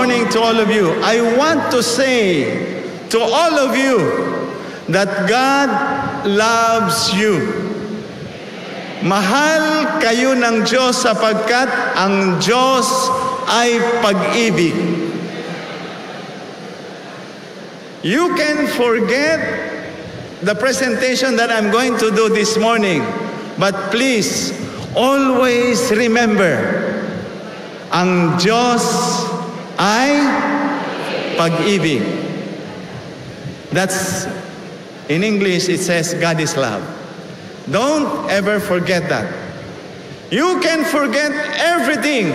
morning to all of you. I want to say to all of you that God loves you. Mahal kayo ng Diyos sapagkat ang Diyos ay pag-ibig. You can forget the presentation that I'm going to do this morning, but please, always remember, ang Diyos ay pag-ibig. That's, in English, it says, God is love. Don't ever forget that. You can forget everything,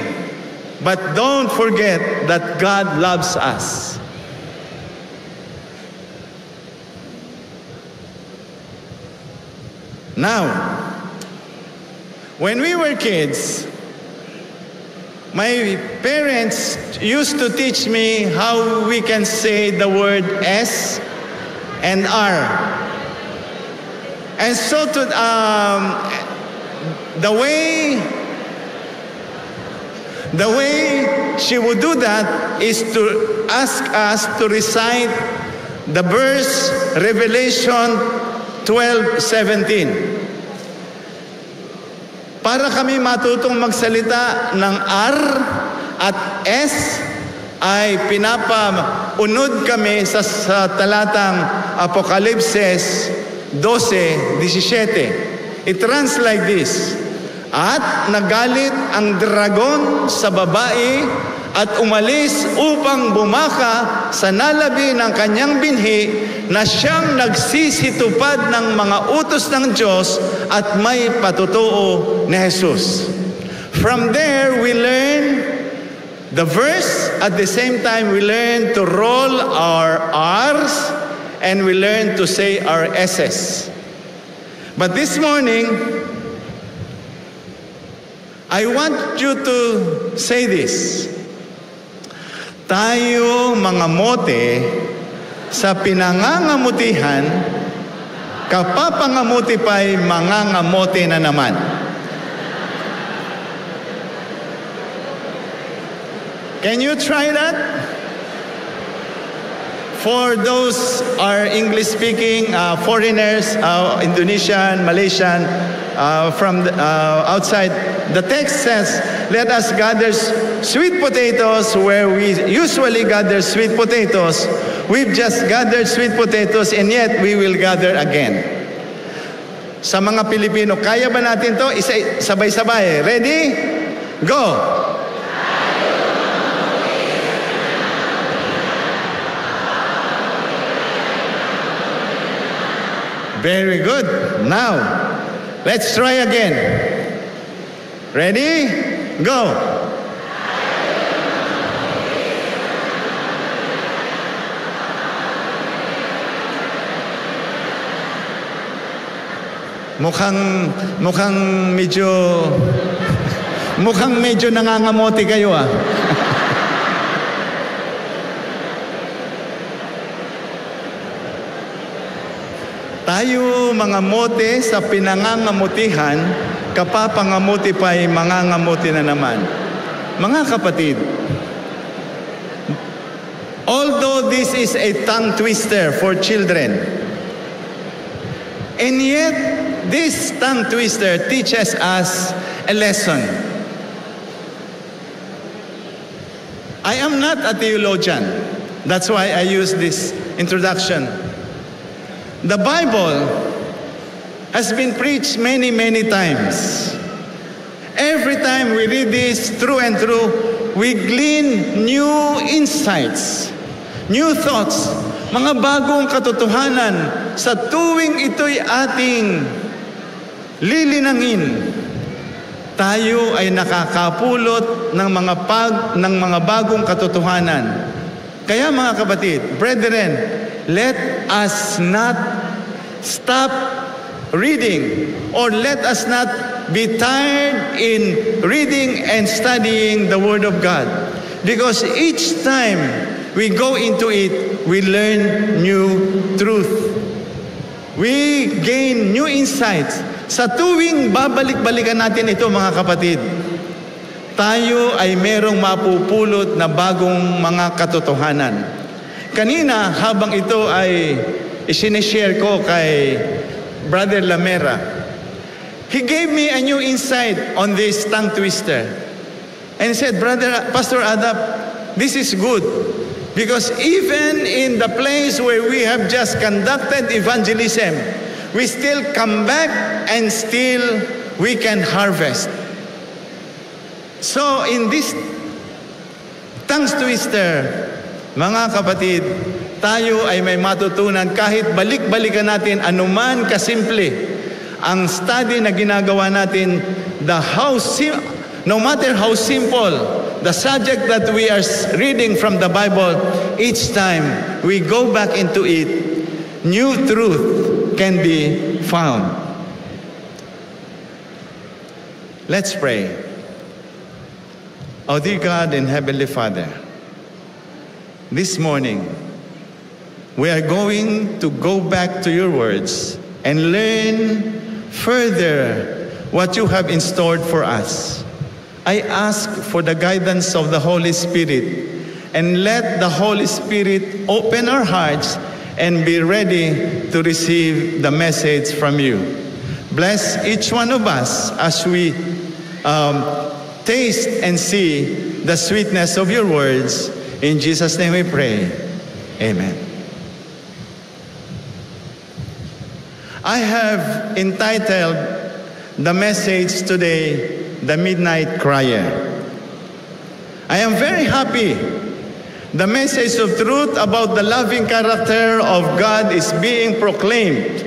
but don't forget that God loves us. Now, when we were kids, my parents used to teach me how we can say the word S and R. And so the way she would do that is to ask us to recite the verse Revelation 12:17. Para kami matutong magsalita ng R at S, ay pinapaunod kami sa talatang Apokalipses 12:17. It runs like this: At nagalit ang dragon sa babae at umalis upang bumaka sa nalabi ng kanyang binhi na siyang nagsisitupad ng mga utos ng Diyos at may patutuo ni Jesus. From there, we learn the verse. At the same time, we learn to roll our R's and we learn to say our S's. But this morning, I want you to say this. Tayo mga mote sa pinangangamutihan, kapapangamuti pa'y mangangamote na naman. Can you try that? For those are English-speaking foreigners, Indonesian, Malaysian, from outside, the text says, let us gather sweet potatoes where we usually gather sweet potatoes. We've just gathered sweet potatoes and yet we will gather again. Sa mga Pilipino, kaya ba natin to? Sabay-sabay. Ready? Go! Very good. Now, let's try again. Ready? Go. Mukhang medyo nangangamote kayo ah. Tayo mga mote sa pinangangamutihan, kapapangamuti pa'y mangangamuti na naman. Mga kapatid, although this is a tongue twister for children, and yet this tongue twister teaches us a lesson. I am not a theologian. That's why I use this introduction. The Bible has been preached many, many times. Every time we read this through and through, we glean new insights, new thoughts, mga bagong katotohanan sa tuwing ito'y ating lilinangin. Tayo ay nakakapulot ng mga bagong katotohanan. Kaya mga kapatid, brethren, let us not stop reading or let us not be tired in reading and studying the Word of God. Because each time we go into it, we learn new truth. We gain new insights. Sa tuwing babalik-balikan natin ito mga kapatid, tayo ay merong mapupulot na bagong mga katotohanan. Kanina, habang ito ay isineshare ko kay Brother Lamera, he gave me a new insight on this tongue twister. And he said, Pastor Adap, this is good. Because even in the place where we have just conducted evangelism, we still come back and still we can harvest. So in this tongue twister, mga kapatid, tayo ay may matutunan kahit balik-balikan natin anuman kasimple ang study na ginagawa natin, no matter how simple the subject that we are reading from the Bible, each time we go back into it, new truth can be found. Let's pray. Our dear God and Heavenly Father, this morning, we are going to go back to your words and learn further what you have in store for us. I ask for the guidance of the Holy Spirit, and let the Holy Spirit open our hearts and be ready to receive the message from you. Bless each one of us as we taste and see the sweetness of your words. In Jesus' name we pray. Amen. I have entitled the message today, The Midnight Crier. I am very happy. The message of truth about the loving character of God is being proclaimed.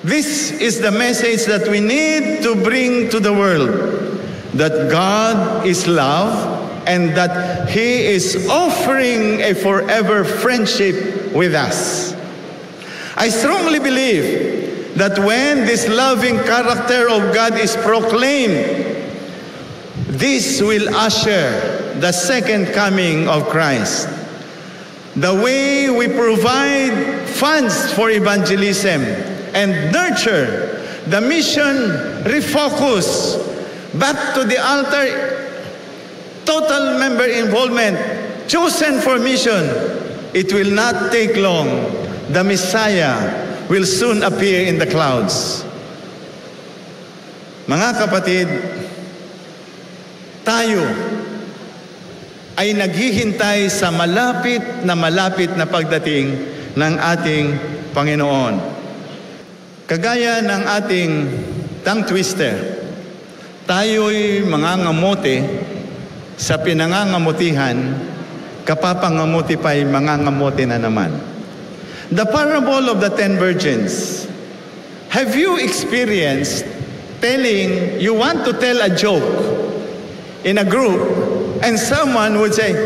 This is the message that we need to bring to the world, that God is love and that He is offering a forever friendship with us. I strongly believe that when this loving character of God is proclaimed, this will usher the second coming of Christ. The way we provide funds for evangelism and nurture the mission, refocus back to the altar, total member involvement, chosen for mission, it will not take long. The Messiah will soon appear in the clouds. Mga kapatid, tayo ay naghihintay sa malapit na pagdating ng ating Panginoon. Kagaya ng ating tongue twister, tayo'y mangangamote sa pinangangamutihan, kapapangamuti pa'y mangangamote na naman. The parable of the 10 virgins. Have you experienced you want to tell a joke in a group and someone would say,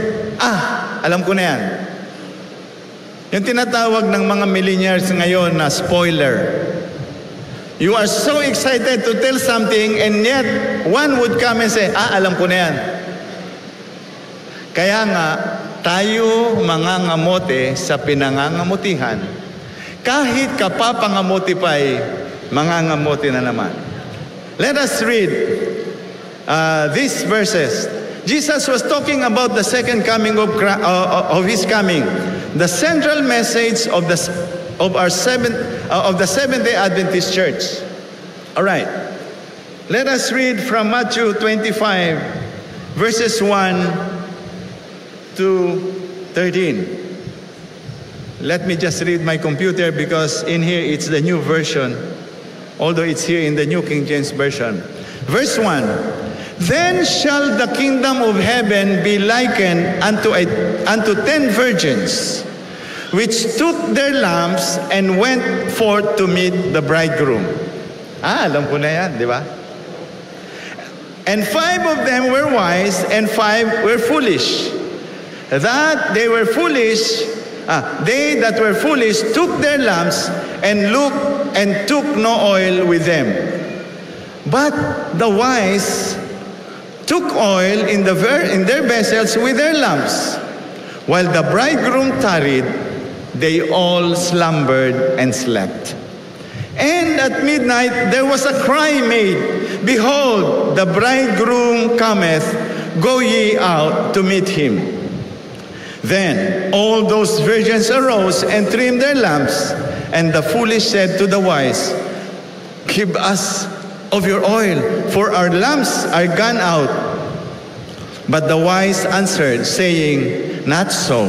alam ko na yan. Yung tinatawag ng mga millennials ngayon na spoiler. You are so excited to tell something and yet one would come and say, alam ko na yan. Kaya nga, tayo mangangamote sa pinangangamutihan, kahit kapapangamuti pa'y mangangamote na naman. Let us read these verses. Jesus was talking about the second coming of His coming, the central message of the Seventh-day Adventist Church. All right, let us read from Matthew 25, verses 1 to 13. Let me just read my computer because in here it's the new version, although it's here in the New King James Version. Verse 1, Then shall the kingdom of heaven be likened unto 10 virgins, which took their lamps and went forth to meet the bridegroom. Alam ko na yan, di ba? And 5 of them were wise, and 5 were foolish. They that were foolish took their lamps and looked and took no oil with them. But the wise took oil in their vessels with their lamps. While the bridegroom tarried, they all slumbered and slept. And at midnight there was a cry made, Behold, the bridegroom cometh, go ye out to meet him. Then all those virgins arose and trimmed their lamps. And the foolish said to the wise, Give us of your oil, for our lamps are gone out. But the wise answered, saying, Not so,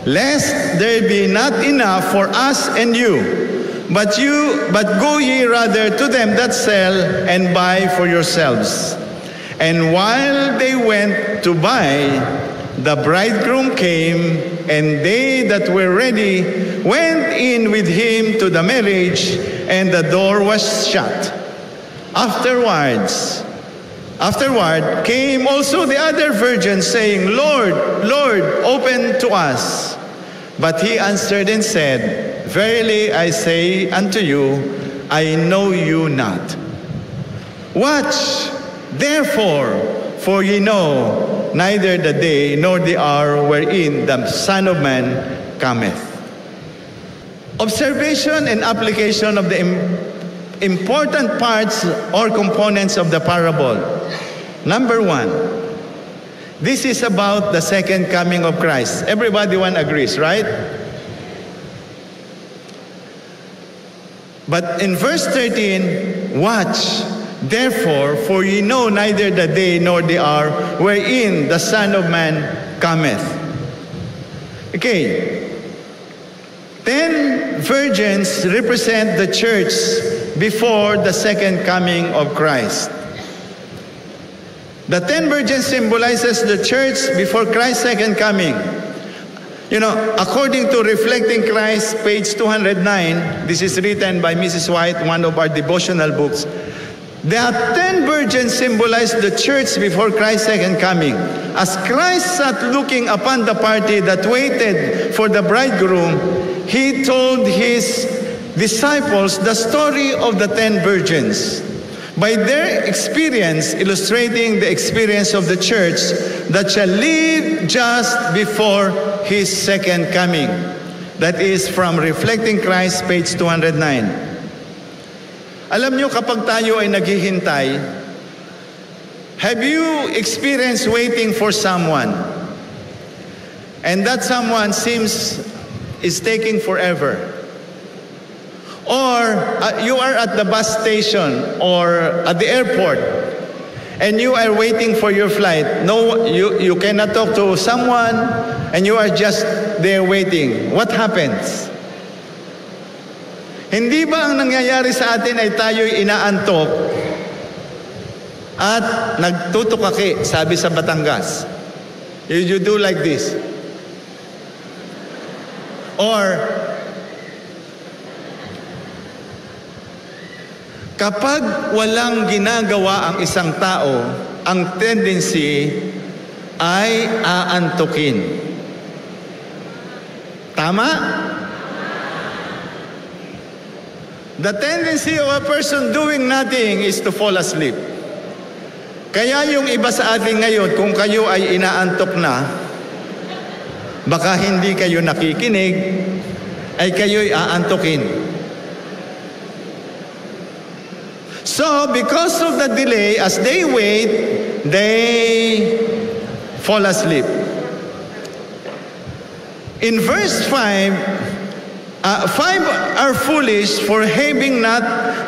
lest there be not enough for us and you. But go ye rather to them that sell, and buy for yourselves. And while they went to buy, the bridegroom came, and they that were ready went in with him to the marriage, and the door was shut. Afterward came also the other virgins, saying, Lord, Lord, open to us. But he answered and said, Verily I say unto you, I know you not. Watch, therefore, for ye know neither the day nor the hour wherein the Son of Man cometh. Observation and application of the important parts or components of the parable. Number one, this is about the second coming of Christ. Everybody agrees, right? But in verse 13, watch, therefore, for ye know neither the day nor the hour wherein the Son of Man cometh. Okay. 10 virgins represent the church before the second coming of Christ. The 10 virgins symbolizes the church before Christ's second coming. You know, according to Reflecting Christ, page 209, this is written by Mrs. White, one of our devotional books. The 10 virgins symbolize the church before Christ's second coming. As Christ sat looking upon the party that waited for the bridegroom, he told his disciples the story of the 10 virgins. By their experience, illustrating the experience of the church that shall live just before His second coming. That is from Reflecting Christ, page 209. Alam nyo, kapag tayo ay naghihintay, have you experienced waiting for someone? And that someone is taking forever. Or you are at the bus station or at the airport and you are waiting for your flight. No, you cannot talk to someone and you are just there waiting. What happens? Hindi ba ang nangyayari sa atin ay tayo'y inaantok at nagtutukaki, sabi sa Batangas? You do like this. Or kapag walang ginagawa ang isang tao, ang tendency ay aantukin. Tama? The tendency of a person doing nothing is to fall asleep. Kaya yung iba sa atin ngayon, kung kayo ay inaantok na, baka hindi kayo nakikinig, ay kayo'y aantukin. So, because of the delay, as they wait, they fall asleep. In verse 5, 5 are foolish for having not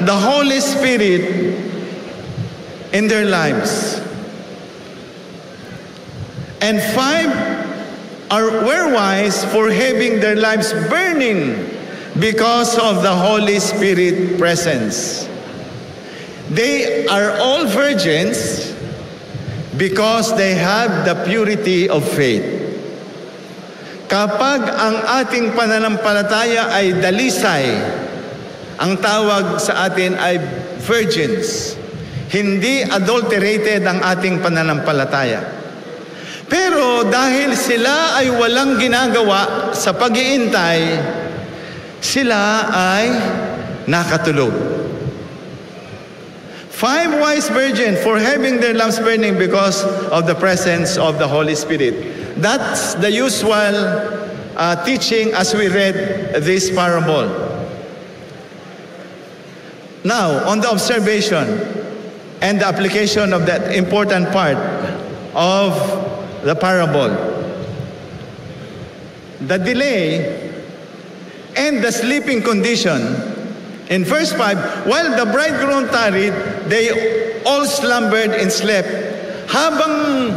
the Holy Spirit in their lives. And 5 were wise for having their lives burning because of the Holy Spirit presence. They are all virgins because they have the purity of faith. Kapag ang ating pananampalataya ay dalisay, ang tawag sa atin ay virgins. Hindi adulterated ang ating pananampalataya. Pero dahil sila ay walang ginagawa sa pag-iintay, sila ay nakatulog. 5 wise virgins for having their lamps burning because of the presence of the Holy Spirit. That's the usual teaching as we read this parable. Now, on the observation and the application of that important part of the parable, the delay and the sleeping condition. In verse 5, while the bridegroom tarried, they all slumbered and slept. Habang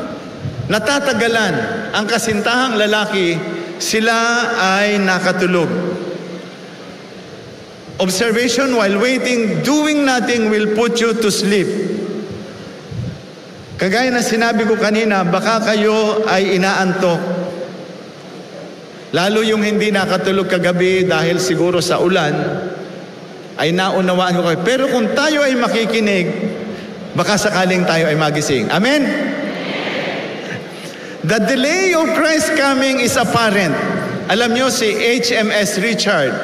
natatagalan ang kasintahang lalaki, sila ay nakatulog. Observation, while waiting, doing nothing will put you to sleep. Kagaya na sinabi ko kanina, baka kayo ay inaantok. Lalo yung hindi nakatulog kagabi dahil siguro sa ulan, ay naunawaan ko kayo. Pero kung tayo ay makikinig, baka sakaling tayo ay magising. Amen? The delay of Christ's coming is apparent. Alam nyo, si HMS Richard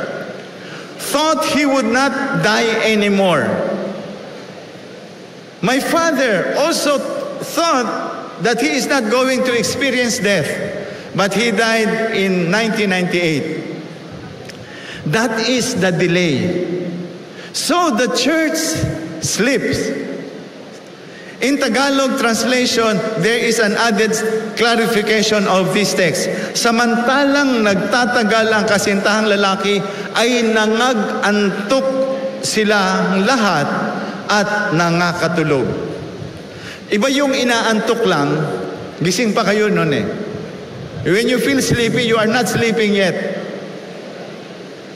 thought he would not die anymore. My father also thought that he is not going to experience death, but he died in 1998. That is the delay. So the church sleeps. In Tagalog translation, there is an added clarification of this text. Samantalang nagtatagal ang kasintahang lalaki, ay nangag-antok sila lahat at nangakatulog. Iba yung inaantok lang, gising pa kayo nun eh. When you feel sleepy, you are not sleeping yet.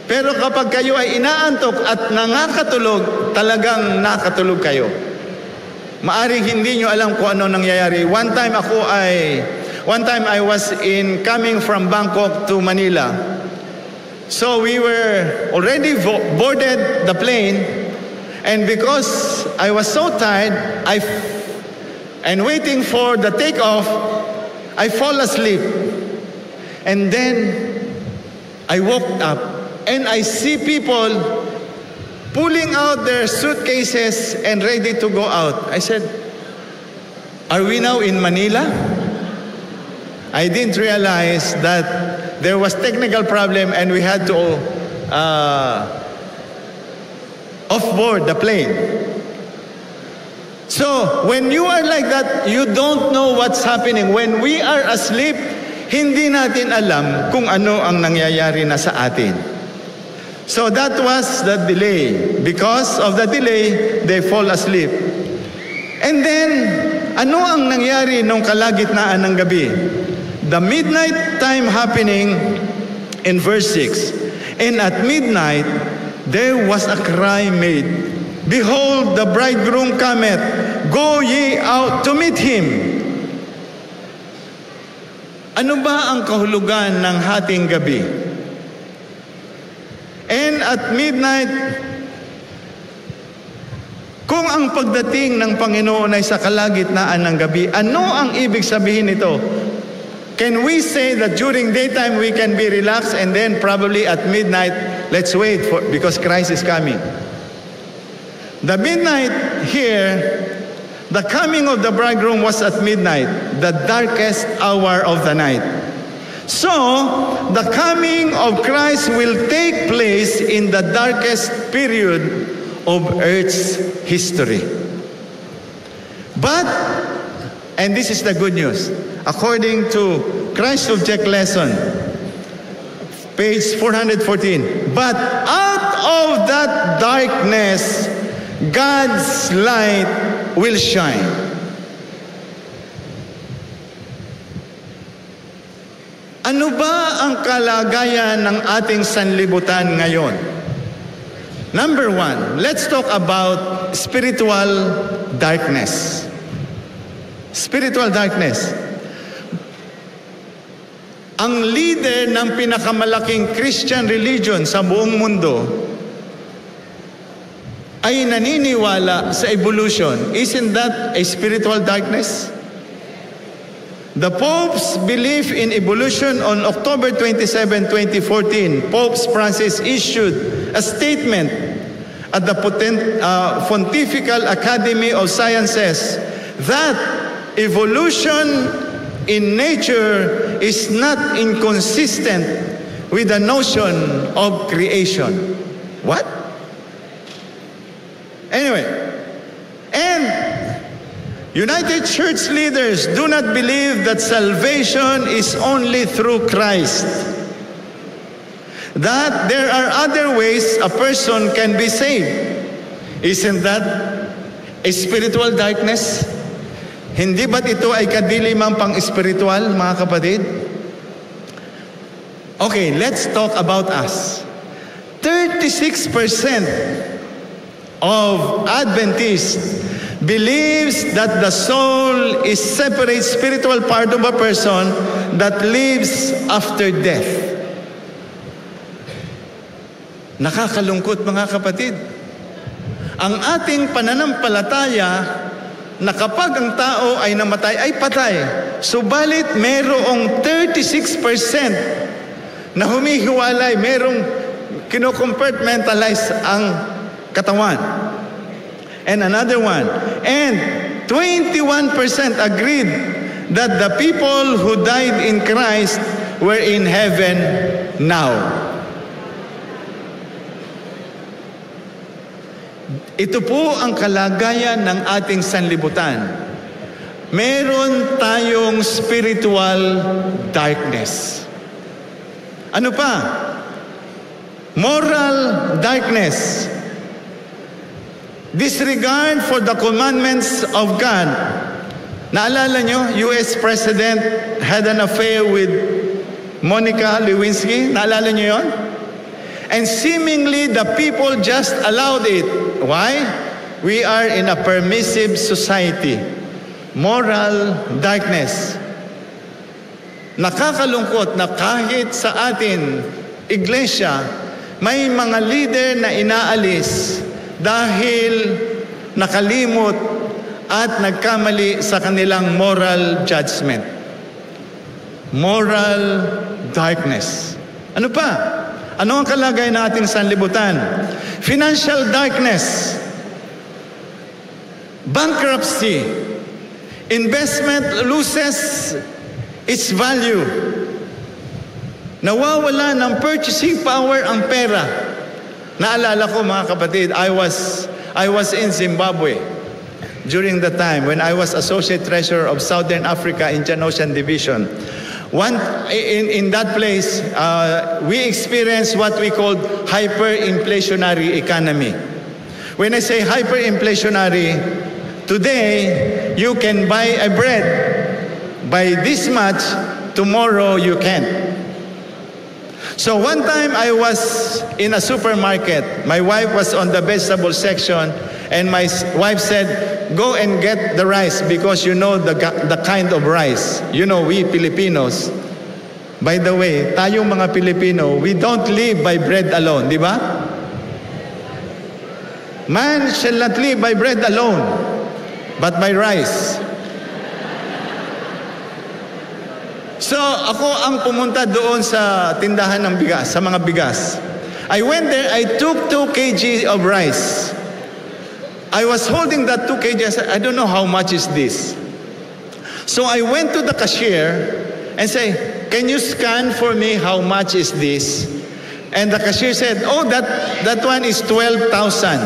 Pero kapag kayo ay inaantok at nangakatulog, talagang nakatulog kayo. Maaring hindi nyo alam kung ano nangyayari. One time I was coming from Bangkok to Manila. So we were already boarded the plane, and because I was so tired, and waiting for the takeoff, I fall asleep. And then I woke up. And I see people pulling out their suitcases and ready to go out. I said, are we now in Manila? I didn't realize that there was technical problem and we had to off-board the plane. So, when you are like that, you don't know what's happening. When we are asleep, hindi natin alam kung ano ang nangyayari na sa atin. So that was the delay. Because of the delay, they fall asleep. And then, ano ang nangyari nung kalagitnaan ng gabi? The midnight time happening in verse 6. And at midnight, there was a cry made, behold, the bridegroom cometh, go ye out to meet him. Ano ba ang kahulugan ng hating gabi? And at midnight, kung ang pagdating ng Panginoon ay sa kalagitnaan ng gabi, ano ang ibig sabihin nito? Can we say that during daytime we can be relaxed and then probably at midnight, let's wait because Christ is coming? The midnight here, the coming of the bridegroom was at midnight, the darkest hour of the night. So, the coming of Christ will take place in the darkest period of Earth's history. But, and this is the good news, according to Christ Object Lesson, page 414, but out of that darkness, God's light will shine. Ano ba ang kalagayan ng ating sanlibutan ngayon? Number one, let's talk about spiritual darkness. Spiritual darkness. Ang leader ng pinakamalaking Christian religion sa buong mundo ay naniniwala sa evolution. Isn't that a spiritual darkness? The Pope's belief in evolution on October 27, 2014, Pope Francis issued a statement at the Pontifical Academy of Sciences that evolution in nature is not inconsistent with the notion of creation. What? Anyway, and United Church leaders do not believe that salvation is only through Christ. That there are other ways a person can be saved. Isn't that a spiritual darkness? Hindi ba't ito ay kadilimang pang-spiritual, mga kapatid? Okay, let's talk about us. 36% of Adventists believes that the soul is separate spiritual part of a person that lives after death. Nakakalungkot, mga kapatid. Ang ating pananampalataya na kapag ang tao ay namatay, ay patay. Subalit merong 36% na humihiwalay, merong kino-compartmentalize ang katawan. And another one. And 21% agreed that the people who died in Christ were in heaven now. Ito po ang kalagayan ng ating sanlibutan. Meron tayong spiritual darkness. Ano pa? Moral darkness. Disregard for the commandments of God. Naalala nyo, US President had an affair with Monica Lewinsky. Naalala nyo yon? And seemingly the people just allowed it. Why? We are in a permissive society. Moral darkness. Nakakalungkot na kahit sa atin, iglesia, may mga leader na inaalis dahil nakalimot at nagkamali sa kanilang moral judgment. Moral darkness. Ano pa? Ano ang kalagayan ng ating sanlibutan? Financial darkness. Bankruptcy. Investment loses its value. Nawawala ng purchasing power ang pera. Naalala ko, mga kapatid, I was in Zimbabwe during the time when I was Associate Treasurer of Southern Africa Indian Ocean Division. In that place, we experienced what we called hyperinflationary economy. When I say hyperinflationary, today you can buy a bread by this much, tomorrow you can't. So one time I was in a supermarket. My wife was on the vegetable section, and my wife said, "Go and get the rice because you know the kind of rice." You know, we Filipinos, by the way, tayong mga Pilipino, we don't live by bread alone, di ba? Man shall not live by bread alone, but by rice. So ako ang pumunta doon sa tindahan ng bigas, sa mga bigas. I went there, I took 2 kg of rice. I was holding that 2 kg, I said, I don't know how much is this. So I went to the cashier and say, "Can you scan for me how much is this?" And the cashier said, "Oh, that one is 12,000.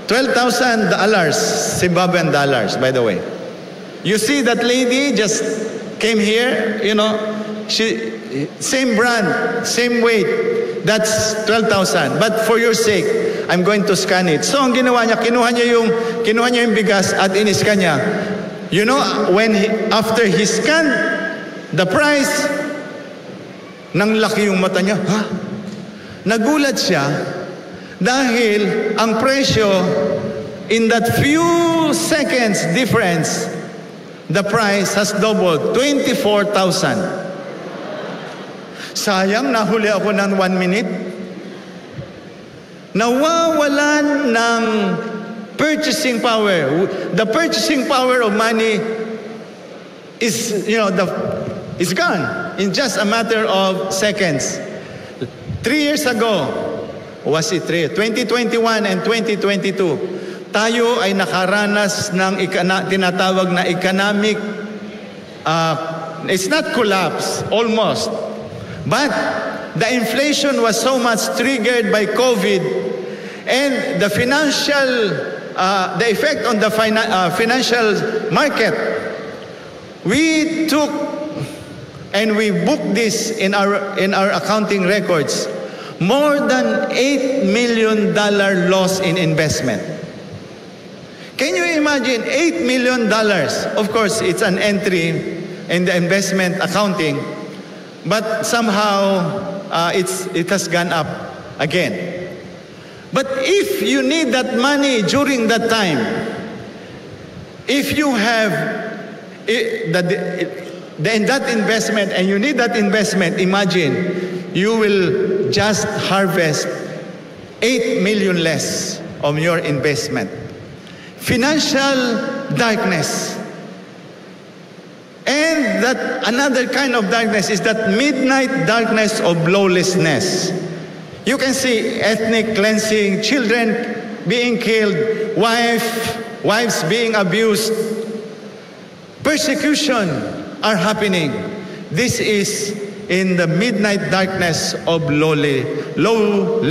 $12,000, Zimbabwean dollars, by the way. You see that lady just came here, you know, she same brand, same weight. That's 12,000. But for your sake, I'm going to scan it." So ang ginawa niya, kinuha niya yung bigas at iniskan niya. You know, after he scanned the price, nang laki yung mata niya. Ha? Nagulat siya dahil ang presyo in that few seconds difference, the price has doubled, 24,000. Sayang, nahuli ako ng 1 minute. Nawawalan ng purchasing power. The purchasing power of money is, you know, is gone in just a matter of seconds. 3 years ago, was it 2021 and 2022, tayo ay nakaranas ng tinatawag na economic, it's not collapse, almost. But the inflation was so much triggered by COVID, and the the effect on the financial market. We took and we booked this in our accounting records. More than $8 million loss in investment. Can you imagine $8 million? Of course, it's an entry in the investment accounting, but somehow it has gone up again. But if you need that money during that time, if you have that investment and you need that investment, imagine you will just harvest 8 million less of your investment. Financial darkness. And that another kind of darkness is that midnight darkness of lawlessness. You can see ethnic cleansing, children being killed, wives being abused, persecution are happening. This is in the midnight darkness of lawlessness.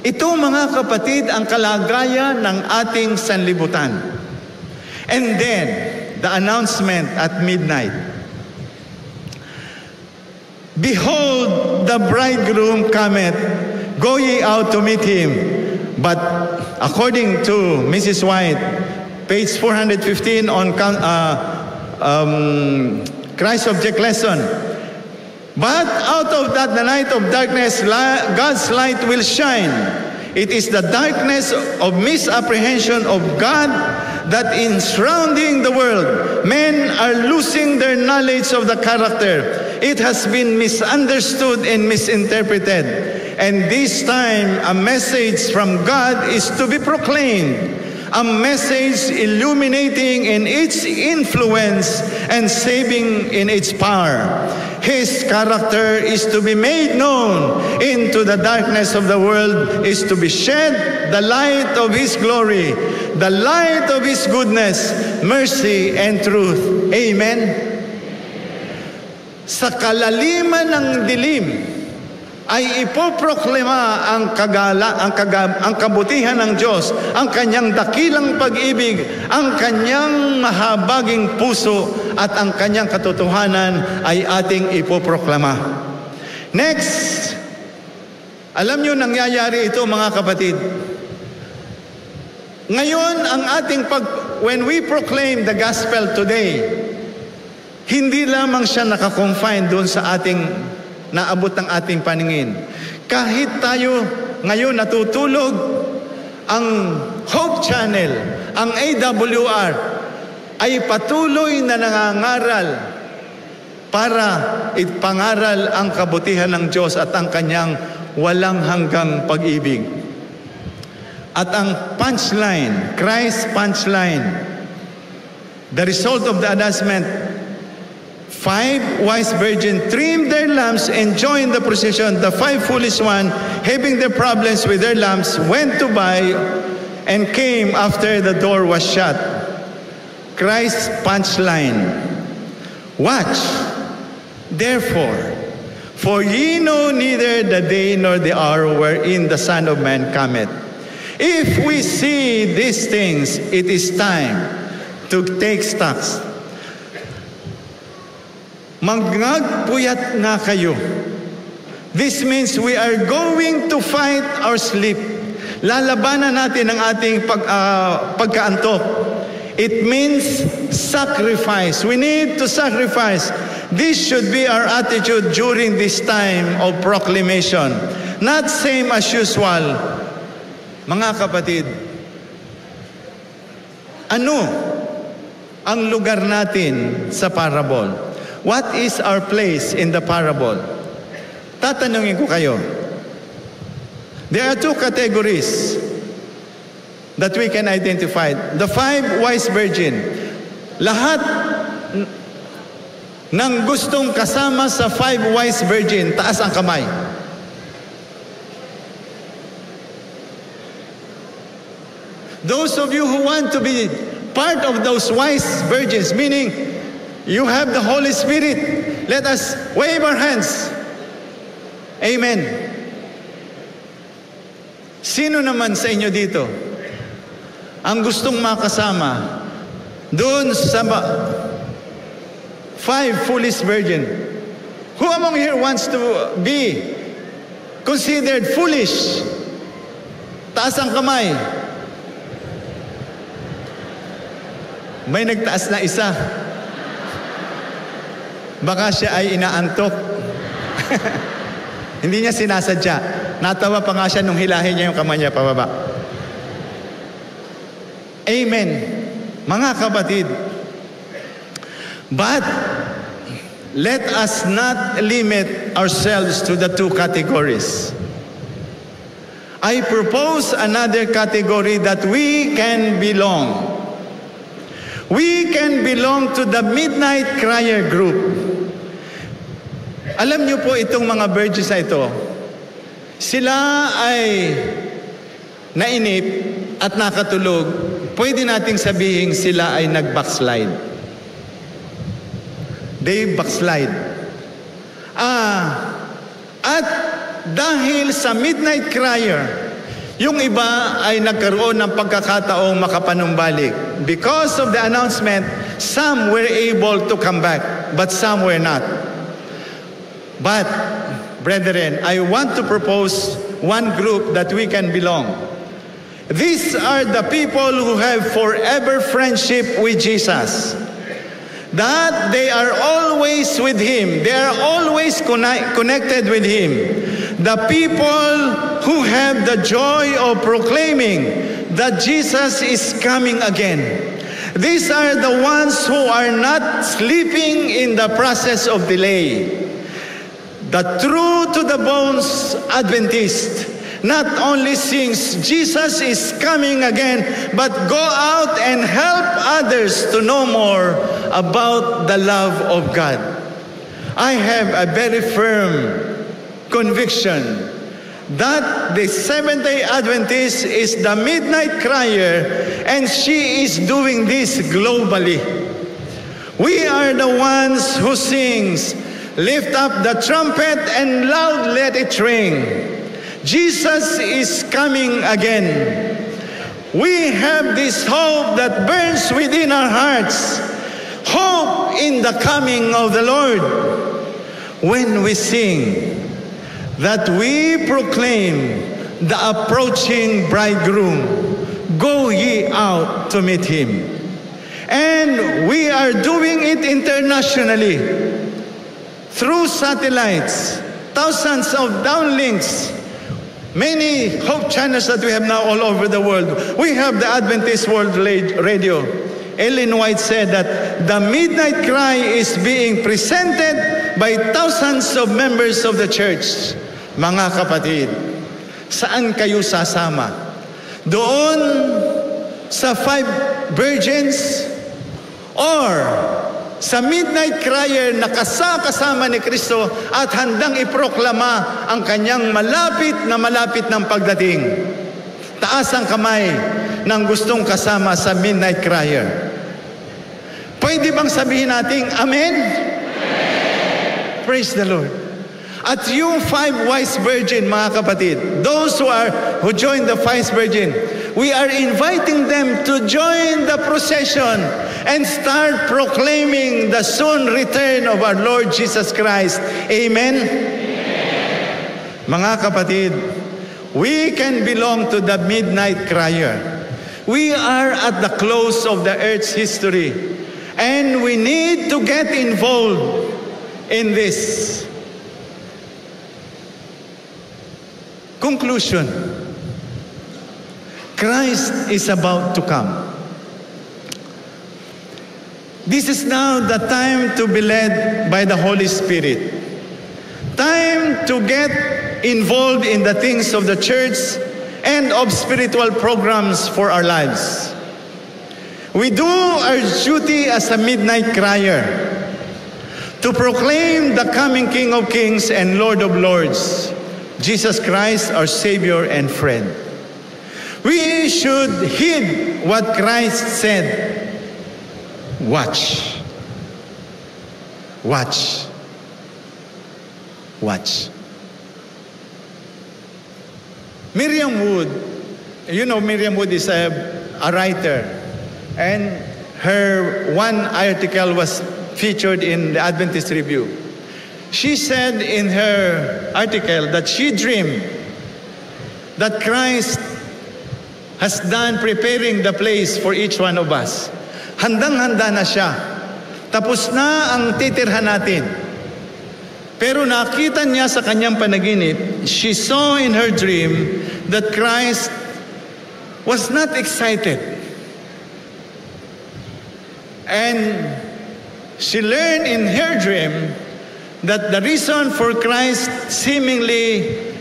Ito, mga kapatid, ang kalagayan ng ating sanlibutan. And then, the announcement at midnight. Behold, the bridegroom cometh, go ye out to meet him. But according to Mrs. White, page 415 on Christ Object Lesson, but out of that the night of darkness, God's light will shine. It is the darkness of misapprehension of God that in surrounding the world, men are losing their knowledge of the character. It has been misunderstood and misinterpreted. And this time, a message from God is to be proclaimed. A message illuminating in its influence and saving in its power. His character is to be made known. Into the darkness of the world is to be shed the light of His glory, the light of His goodness, mercy, and truth. Amen? Sa kalaliman ng dilim, ay ipoproklima ang kabutihan ng Diyos, ang kanyang dakilang pag-ibig, ang kanyang mahabaging puso, at ang kanyang katotohanan ay ating ipoproklama. Next, alam nyo nangyayari ito, mga kapatid. Ngayon, when we proclaim the gospel today, hindi lamang siya nakakonfine doon sa ating naabot ng ating paningin. Kahit tayo ngayon natutulog, ang Hope Channel, ang AWR, ay patuloy na nangangaral para ipangaral ang kabutihan ng Diyos at ang kanyang walang hanggang pag-ibig. At ang punchline, Christ's punchline, the result of the announcement, 5 wise virgins trimmed their lamps and joined the procession. The 5 foolish ones, having their problems with their lamps, went to buy and came after the door was shut. Christ's punchline. Watch, therefore, for ye know neither the day nor the hour wherein the Son of Man cometh. If we see these things, it is time to take stocks. Magpuyat nga kayo. This means we are going to fight our sleep. Lalabanan natin ang ating pagkaantok. It means sacrifice. We need to sacrifice. This should be our attitude during this time of proclamation. Not same as usual. Mga kapatid, ano ang lugar natin sa parable? What is our place in the parable? Tatanungin ko kayo. There are 2 categories that we can identify. The 5 wise virgins. Lahat ng gustong kasama sa 5 wise virgins, taas ang kamay. Those of you who want to be part of those wise virgins, meaning you have the Holy Spirit, let us wave our hands. Amen. Sino naman sa inyo dito ang gustong makasama doon sa 5 foolish virgin? Who among here wants to be considered foolish? Taas ang kamay. May nagtaas na isa. Baka siya ay inaantok. Hindi niya sinasadya. Natawa pa nga siya nung hilahin niya yung kamay niya pababa. Amen. Mga kapatid, but let us not limit ourselves to the 2 categories. I propose another category that we can belong. We can belong to the Midnight Crier group. Alam niyo po itong mga virgins na ito, sila ay nainip at nakatulog. Pwede nating sabihin sila ay nag-backslide. They backslide. At dahil sa Midnight Crier, yung iba ay nagkaroon ng pagkakataong makapanumbalik. Because of the announcement, some were able to come back, but some were not. But, brethren, I want to propose one group that we can belong. These are the people who have forever friendship with Jesus. That they are always with Him. They are always connected with Him. The people who have the joy of proclaiming that Jesus is coming again. These are the ones who are not sleeping in the process of delay. The true to the bones Adventist not only sings Jesus is coming again, but go out and help others to know more about the love of God. I have a very firm conviction that the Seventh-day Adventist is the Midnight Crier, and she is doing this globally. We are the ones who sings, lift up the trumpet and loud let it ring. Jesus is coming again. We have this hope that burns within our hearts. Hope in the coming of the Lord. When we sing that we proclaim the approaching bridegroom, go ye out to meet him. And we are doing it internationally through satellites, thousands of downlinks, many hope channels that we have now all over the world. We have the Adventist World Radio. Ellen White said that the Midnight Cry is being presented by thousands of members of the church. Mga kapatid, saan kayo sasama? Doon sa 5 virgins or sa Midnight Crier na kasama ni Kristo at handang iproklama ang kanyang malapit ng pagdating? Taas ang kamay ng gustong kasama sa Midnight Crier. Pwede bang sabihin nating Amen? Amen. Praise the Lord. At yung 5 wise virgin, mga kapatid, those who joined the 5 virgin, we are inviting them to join the procession and start proclaiming the soon return of our Lord Jesus Christ. Amen? Amen. Mga kapatid, we can belong to the Midnight Crier. We are at the close of the earth's history, and we need to get involved in this. Conclusion. Christ is about to come. This is now the time to be led by the Holy Spirit. Time to get involved in the things of the church and of spiritual programs for our lives. We do our duty as a Midnight Crier to proclaim the coming King of Kings and Lord of Lords, Jesus Christ, our Savior and friend. We should heed what Christ said. Watch. Watch. Watch. Miriam Wood, you know Miriam Wood is a writer, and her one article was featured in the Adventist Review. She said in her article that she dreamed that Christ has done preparing the place for each one of us. Handang-handa na siya. Tapos na ang titirhan natin. Pero nakita niya sa kanyang panaginip, she saw in her dream that Christ was not excited. And she learned in her dream that the reason for Christ seemingly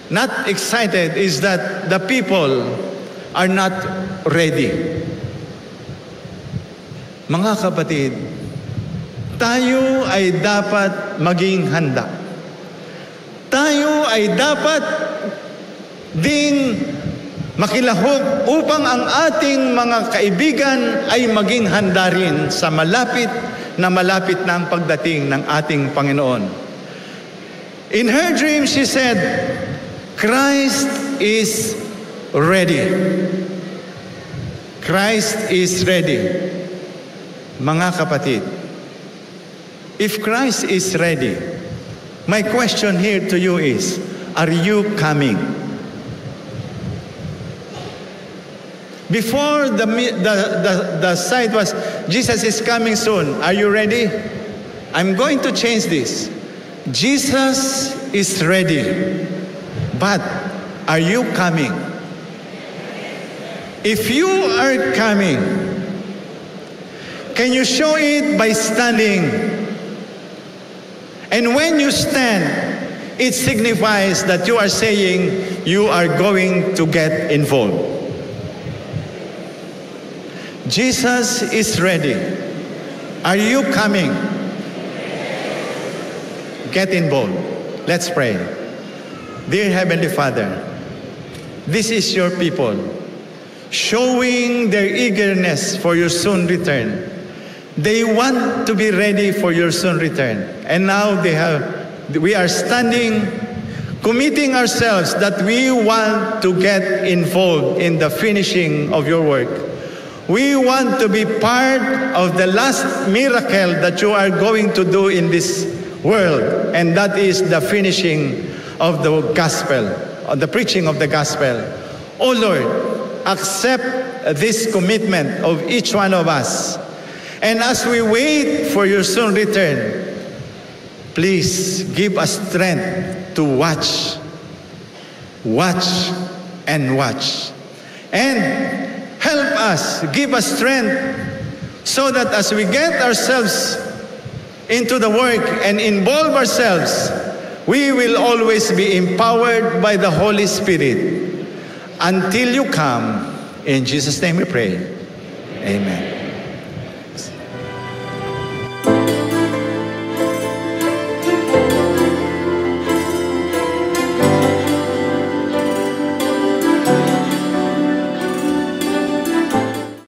not excited is that the people are not ready. Mga kapatid, tayo ay dapat maging handa. Tayo ay dapat ding makilahok upang ang ating mga kaibigan ay maging handa rin sa malapit na ang pagdating ng ating Panginoon. In her dream, she said, Christ is ready. Christ is ready. Mga kapatid, if Christ is ready, my question here to you is, are you coming? Before the site was, Jesus is coming soon. Are you ready? I'm going to change this. Jesus is ready. But are you coming? If you are coming, can you show it by standing? And when you stand, it signifies that you are saying you are going to get involved. Jesus is ready. Are you coming? Get involved. Let's pray. Dear Heavenly Father, this is your people, showing their eagerness for your soon return. They want to be ready for your soon return. And now we are standing, committing ourselves that we want to get involved in the finishing of your work. We want to be part of the last miracle that you are going to do in this world, and that is the finishing of the gospel, of the preaching of the gospel. Oh Lord, accept this commitment of each one of us. And as we wait for your soon return, please give us strength to watch and watch. And help us, give us strength so that as we get ourselves into the work and involve ourselves, we will always be empowered by the Holy Spirit until you come. In Jesus' name we pray. Amen.